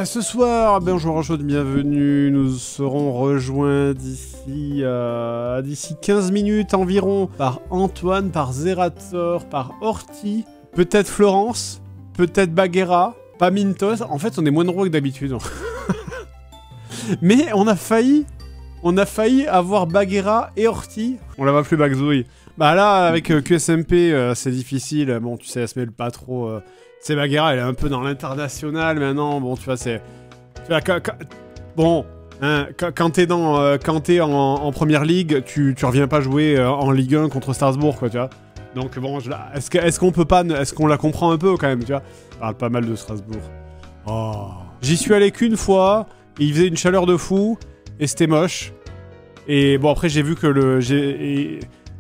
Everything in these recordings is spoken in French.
Ce soir, bonjour, bienvenue. Nous serons rejoints d'ici 15 minutes environ par Antoine, par Zerator, par Horty, peut-être Florence, peut-être Bagheera, pas Mintos. En fait, on est moins nombreux que d'habitude. Mais on a failli avoir Bagheera et Horty. On la va plus Bagzoui. Bah là, avec QSMP, c'est difficile. Bon, tu sais, elle se mêle pas trop. C'est Bagheera, elle est un peu dans l'international maintenant. Bon, tu vois, c'est... Tu vois, bon, hein, quand t'es en première ligue, tu reviens pas jouer en Ligue 1 contre Strasbourg, quoi, tu vois. Donc bon, est-ce qu'on peut pas... Est-ce qu'on la comprend un peu, quand même, tu vois. On parle pas mal de Strasbourg. Oh. J'y suis allé qu'une fois, et il faisait une chaleur de fou, et c'était moche. Et bon, après, j'ai vu que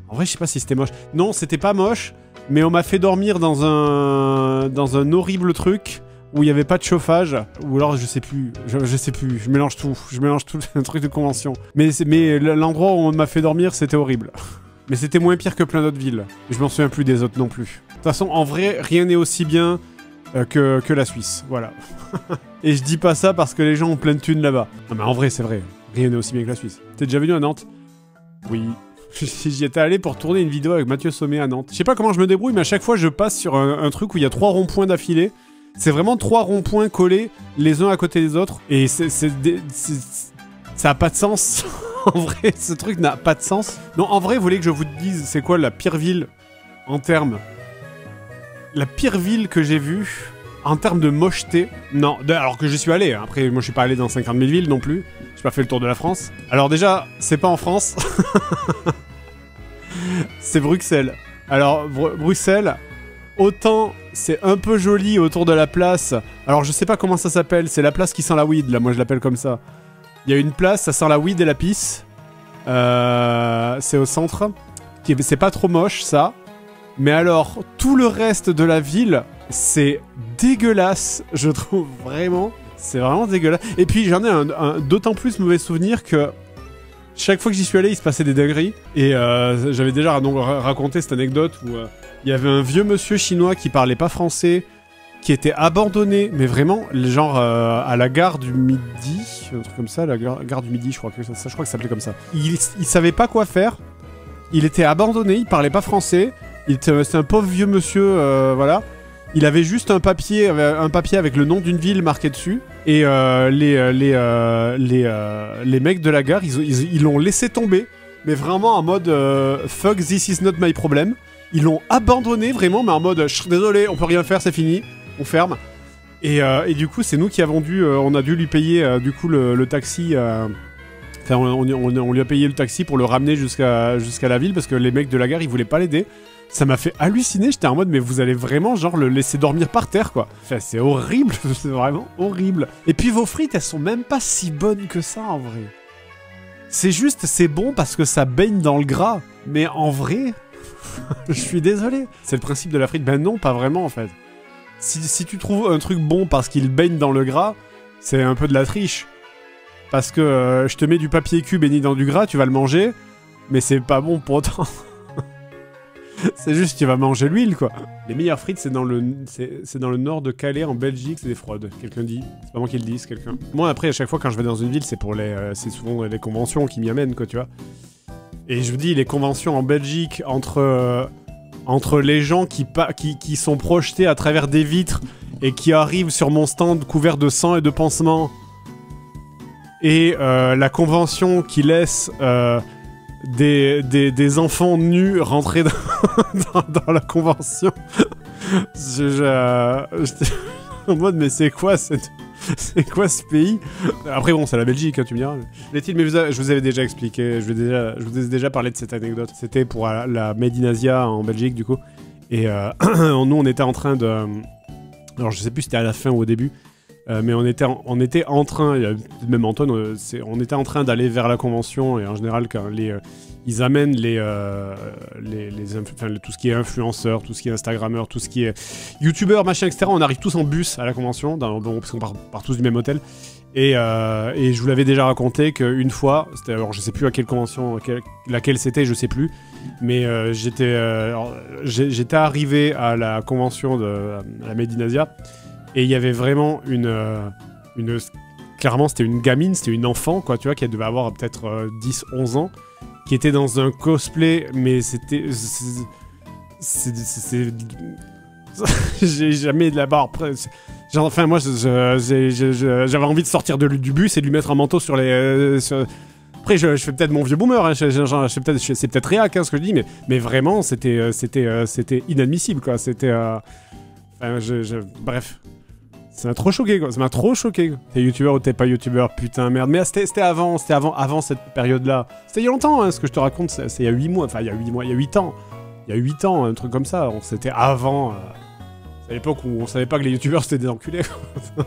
En vrai, je sais pas si c'était moche. Non, c'était pas moche, mais on m'a fait dormir dans un horrible truc où il y avait pas de chauffage, ou alors je sais plus, je mélange tout, un truc de convention. Mais l'endroit où on m'a fait dormir, c'était horrible. Mais c'était moins pire que plein d'autres villes. Et je m'en souviens plus des autres non plus. De toute façon, en vrai, rien n'est aussi bien que la Suisse, voilà. Et je dis pas ça parce que les gens ont plein de thunes là-bas. Non mais en vrai, c'est vrai, rien n'est aussi bien que la Suisse. T'es déjà venu à Nantes? Oui. J'y étais allé pour tourner une vidéo avec Mathieu Sommet à Nantes. Je sais pas comment je me débrouille, mais à chaque fois je passe sur un truc où il y a 3 ronds-points d'affilée. C'est vraiment 3 ronds-points collés les uns à côté des autres. Et ça a pas de sens. En vrai, ce truc n'a pas de sens. Non, en vrai, vous voulez que je vous dise c'est quoi la pire ville en termes... La pire ville que j'ai vue en termes de mocheté? Non, alors que j'y suis allé. Après, moi je suis pas allé dans 50 000 villes non plus. J'ai pas fait le tour de la France. Alors déjà, c'est pas en France. C'est Bruxelles. Alors, Bruxelles, autant c'est un peu joli autour de la place. Alors, je sais pas comment ça s'appelle. C'est la place qui sent la weed, là. Moi, je l'appelle comme ça. Il y a une place, ça sent la weed et la pisse. C'est au centre. C'est pas trop moche, ça. Mais alors, tout le reste de la ville, c'est dégueulasse, je trouve, vraiment. C'est vraiment dégueulasse. Et puis, j'en ai un d'autant plus mauvais souvenir que... Chaque fois que j'y suis allé, il se passait des dingueries. Et j'avais déjà raconté cette anecdote où il y avait un vieux monsieur chinois qui parlait pas français, qui était abandonné, mais vraiment, genre à la gare du Midi, un truc comme ça, la gare du Midi, je crois que ça s'appelait comme ça. Il savait pas quoi faire, il était abandonné, il parlait pas français, c'est un pauvre vieux monsieur, voilà. Il avait juste un papier avec le nom d'une ville marqué dessus. Et les mecs de la gare, ils l'ont laissé tomber. Mais vraiment en mode fuck, this is not my problem. Ils l'ont abandonné vraiment, mais en mode désolé, on peut rien faire, c'est fini. On ferme. Et du coup, c'est nous qui avons on a dû lui payer du coup le taxi. Enfin, on lui a payé le taxi pour le ramener jusqu'à la ville parce que les mecs de la gare, ils voulaient pas l'aider. Ça m'a fait halluciner, j'étais en mode mais vous allez vraiment genre le laisser dormir par terre quoi. Enfin c'est horrible, c'est vraiment horrible. Et puis vos frites elles sont même pas si bonnes que ça en vrai. C'est juste, c'est bon parce que ça baigne dans le gras. Mais en vrai, je suis désolé. C'est le principe de la frite, ben non pas vraiment en fait. Si tu trouves un truc bon parce qu'il baigne dans le gras, c'est un peu de la triche. Parce que je te mets du papier cul baigné dans du gras, tu vas le manger, mais c'est pas bon pour autant. C'est juste tu vas manger l'huile quoi. Les meilleures frites c'est dans le nord de Calais en Belgique, c'est des fraudes. Quelqu'un dit, c'est pas moi qui le dis, c'est quelqu'un. Moi après à chaque fois quand je vais dans une ville c'est pour c'est souvent les conventions qui m'y amènent quoi tu vois. Et je vous dis les conventions en Belgique entre les gens qui sont projetés à travers des vitres et qui arrivent sur mon stand couvert de sang et de pansements et la convention qui laisse des enfants nus rentrer dans la convention. J'étais en mode mais c'est quoi ce pays? Après bon c'est la Belgique hein, tu me diras. Létile, mais je vous avais déjà expliqué, je vous ai déjà parlé de cette anecdote. C'était pour la Made in Asia en Belgique du coup. Et nous on était en train de... Alors je sais plus si c'était à la fin ou au début. Mais on était en train, même Antoine, on était en train d'aller vers la convention et en général quand ils amènent tout ce qui est influenceur, tout ce qui est instagrammeur, tout ce qui est youtubeur, machin, etc. On arrive tous en bus à la convention, parce qu'on part tous du même hôtel. Et je vous l'avais déjà raconté qu'une fois, alors je sais plus à quelle convention, laquelle c'était, je sais plus, mais j'étais arrivé à la convention de la Made in Asia. Et il y avait vraiment Clairement, c'était une gamine, c'était une enfant, quoi, tu vois, qui devait avoir peut-être 10-11 ans, qui était dans un cosplay, mais c'était... J'ai jamais de la barre. Enfin, moi, j'avais envie de sortir du bus et de lui mettre un manteau sur les... Après, je fais peut-être mon vieux boomer, hein, c'est peut-être réac, hein, ce que je dis, mais vraiment, c'était inadmissible, quoi. C'était... Enfin, bref. Ça m'a trop choqué, quoi. Ça m'a trop choqué. T'es youtubeur ou t'es pas youtubeur, putain, merde. Mais c'était avant cette période-là. C'était il y a longtemps, hein, ce que je te raconte, c'est il y a 8 mois. Enfin, il y a 8 mois, il y a 8 ans. Il y a 8 ans, un truc comme ça. C'était avant... C'est à l'époque où on savait pas que les youtubeurs c'était des enculés, quoi.